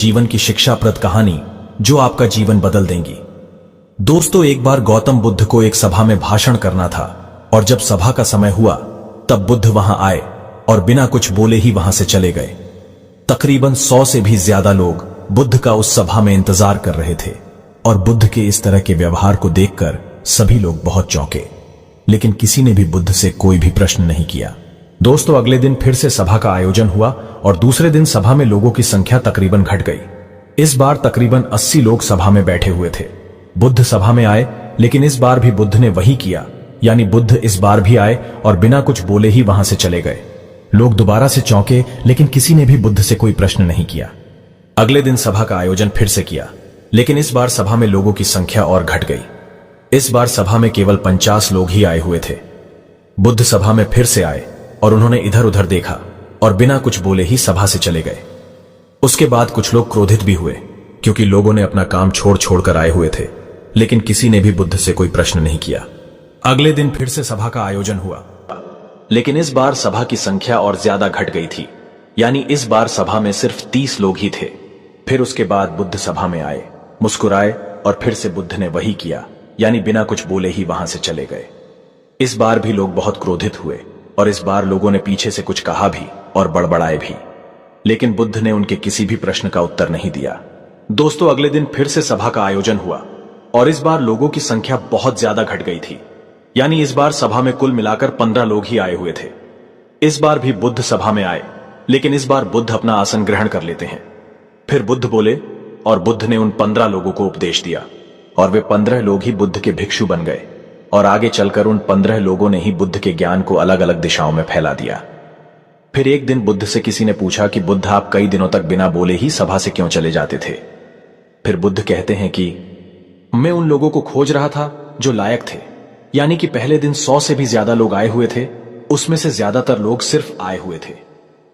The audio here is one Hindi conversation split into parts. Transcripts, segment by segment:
जीवन की शिक्षाप्रद कहानी जो आपका जीवन बदल देंगी। दोस्तों, एक बार गौतम बुद्ध को एक सभा में भाषण करना था और जब सभा का समय हुआ तब बुद्ध वहां आए और बिना कुछ बोले ही वहां से चले गए। तकरीबन 100 से भी ज्यादा लोग बुद्ध का उस सभा में इंतजार कर रहे थे और बुद्ध के इस तरह के व्यवहार को देखकर सभी लोग बहुत चौंके, लेकिन किसी ने भी बुद्ध से कोई भी प्रश्न नहीं किया। दोस्तों, अगले दिन फिर से सभा का आयोजन हुआ और दूसरे दिन सभा में लोगों की संख्या तकरीबन घट गई। इस बार तकरीबन 80 लोग सभा में बैठे हुए थे। बुद्ध सभा में आए, लेकिन इस बार भी बुद्ध ने वही किया, यानी बुद्ध इस बार भी आए और बिना कुछ बोले ही वहां से चले गए। लोग दोबारा से चौंके, लेकिन किसी ने भी बुद्ध से कोई प्रश्न नहीं किया। अगले दिन सभा का आयोजन फिर से किया, लेकिन इस बार सभा में लोगों की संख्या और घट गई। इस बार सभा में केवल 50 लोग ही आए हुए थे। बुद्ध सभा में फिर से आए और उन्होंने इधर उधर देखा और बिना कुछ बोले ही सभा से चले गए। उसके बाद कुछ लोग क्रोधित भी हुए, क्योंकि लोगों ने अपना काम छोड़ छोड़कर आए हुए थे, लेकिन किसी ने भी बुद्ध से कोई प्रश्न नहीं किया। अगले दिन फिर से सभा का आयोजन हुआ, लेकिन इस बार सभा की संख्या और ज्यादा घट गई थी, यानी इस बार सभा में सिर्फ 30 लोग ही थे। फिर उसके बाद बुद्ध सभा में आए, मुस्कुराए और फिर से बुद्ध ने वही किया, यानी बिना कुछ बोले ही वहां से चले गए। इस बार भी लोग बहुत क्रोधित हुए और इस बार लोगों ने पीछे से कुछ कहा भी और बड़बड़ाए भी, लेकिन बुद्ध ने उनके किसी भी प्रश्न का उत्तर नहीं दिया। दोस्तों, अगले दिन फिर से सभा का आयोजन हुआ और इस बार लोगों की संख्या बहुत ज्यादा घट गई थी, यानी इस बार सभा में कुल मिलाकर 15 लोग ही आए हुए थे। इस बार भी बुद्ध सभा में आए, लेकिन इस बार बुद्ध अपना आसन ग्रहण कर लेते हैं। फिर बुद्ध बोले और बुद्ध ने उन 15 लोगों को उपदेश दिया और वे 15 लोग ही बुद्ध के भिक्षु बन गए और आगे चलकर उन 15 लोगों ने ही बुद्ध के ज्ञान को अलग अलग दिशाओं में फैला दिया। फिर एक दिन बुद्ध से किसी ने पूछा कि बुद्ध, आप कई दिनों तक बिना बोले ही सभा से क्यों चले जाते थे? फिर बुद्ध कहते हैं कि मैं उन लोगों को खोज रहा था जो लायक थे, यानी कि पहले दिन 100 से भी ज्यादा लोग आए हुए थे, उसमें से ज्यादातर लोग सिर्फ आए हुए थे।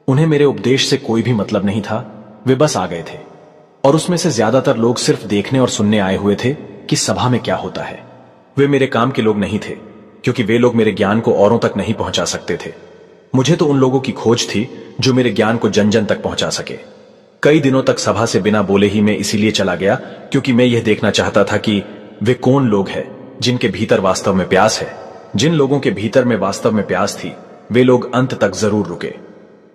उन्हें मेरे उपदेश से कोई भी मतलब नहीं था, वे बस आ गए थे। और उसमें से ज्यादातर लोग सिर्फ देखने और सुनने आए हुए थे कि सभा में क्या होता है। वे मेरे काम के लोग नहीं थे, क्योंकि वे लोग मेरे ज्ञान को औरों तक नहीं पहुंचा सकते थे। मुझे तो उन लोगों की खोज थी जो मेरे ज्ञान को जन जन तक पहुंचा सके। कई दिनों तक सभा से बिना बोले ही मैं इसीलिए चला गया, क्योंकि मैं यह देखना चाहता था कि वे कौन लोग हैं जिनके भीतर वास्तव में प्यास है। जिन लोगों के भीतर में वास्तव में प्यास थी, वे लोग अंत तक जरूर रुके,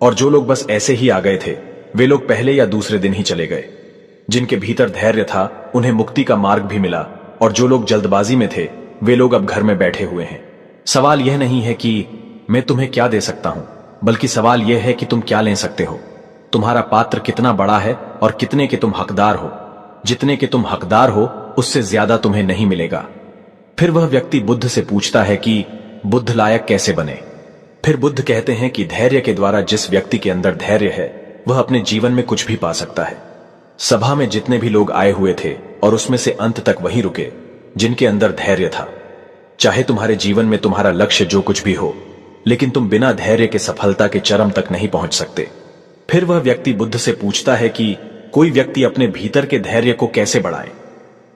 और जो लोग बस ऐसे ही आ गए थे, वे लोग पहले या दूसरे दिन ही चले गए। जिनके भीतर धैर्य था, उन्हें मुक्ति का मार्ग भी मिला, और जो लोग जल्दबाजी में थे, वे लोग अब घर में बैठे हुए हैं। सवाल यह नहीं है कि मैं तुम्हें क्या दे सकता हूं, बल्कि सवाल यह है कि तुम क्या ले सकते हो। तुम्हारा पात्र कितना बड़ा है और कितने के तुम हकदार हो। जितने के तुम हकदार हो, उससे ज्यादा तुम्हें नहीं मिलेगा। फिर वह व्यक्ति बुद्ध से पूछता है कि बुद्ध लायक कैसे बने? फिर बुद्ध कहते हैं कि धैर्य के द्वारा जिस व्यक्ति के अंदर धैर्य है, वह अपने जीवन में कुछ भी पा सकता है। सभा में जितने भी लोग आए हुए थे, और उसमें से अंत तक वही रुके जिनके अंदर धैर्य था। चाहे तुम्हारे जीवन में तुम्हारा लक्ष्य जो कुछ भी हो, लेकिन तुम बिना धैर्य के सफलता के चरम तक नहीं पहुंच सकते। फिर वह व्यक्ति बुद्ध से पूछता है कि कोई व्यक्ति अपने भीतर के धैर्य को कैसे बढ़ाए?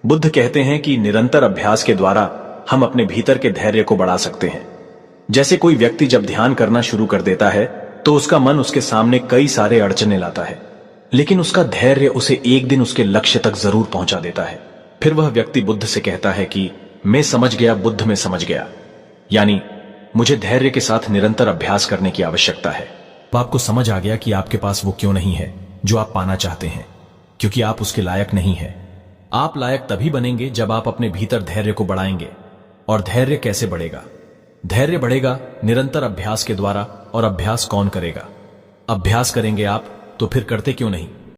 बुद्ध कहते हैं कि निरंतर अभ्यास के द्वारा हम अपने भीतर के धैर्य को बढ़ा सकते हैं। जैसे कोई व्यक्ति जब ध्यान करना शुरू कर देता है, तो उसका मन उसके सामने कई सारे अड़चने लाता है, लेकिन उसका धैर्य उसे एक दिन उसके लक्ष्य तक जरूर पहुंचा देता है। फिर वह व्यक्ति बुद्ध से कहता है कि मैं समझ गया, बुद्ध में समझ गया, यानी मुझे धैर्य के साथ निरंतर अभ्यास करने की आवश्यकता है। अब आपको समझ आ गया कि आपके पास वो क्यों नहीं है जो आप पाना चाहते हैं, क्योंकि आप उसके लायक नहीं है। आप लायक तभी बनेंगे जब आप अपने भीतर धैर्य को बढ़ाएंगे। और धैर्य कैसे बढ़ेगा? धैर्य बढ़ेगा निरंतर अभ्यास के द्वारा। और अभ्यास कौन करेगा? अभ्यास करेंगे आप, तो फिर करते क्यों नहीं?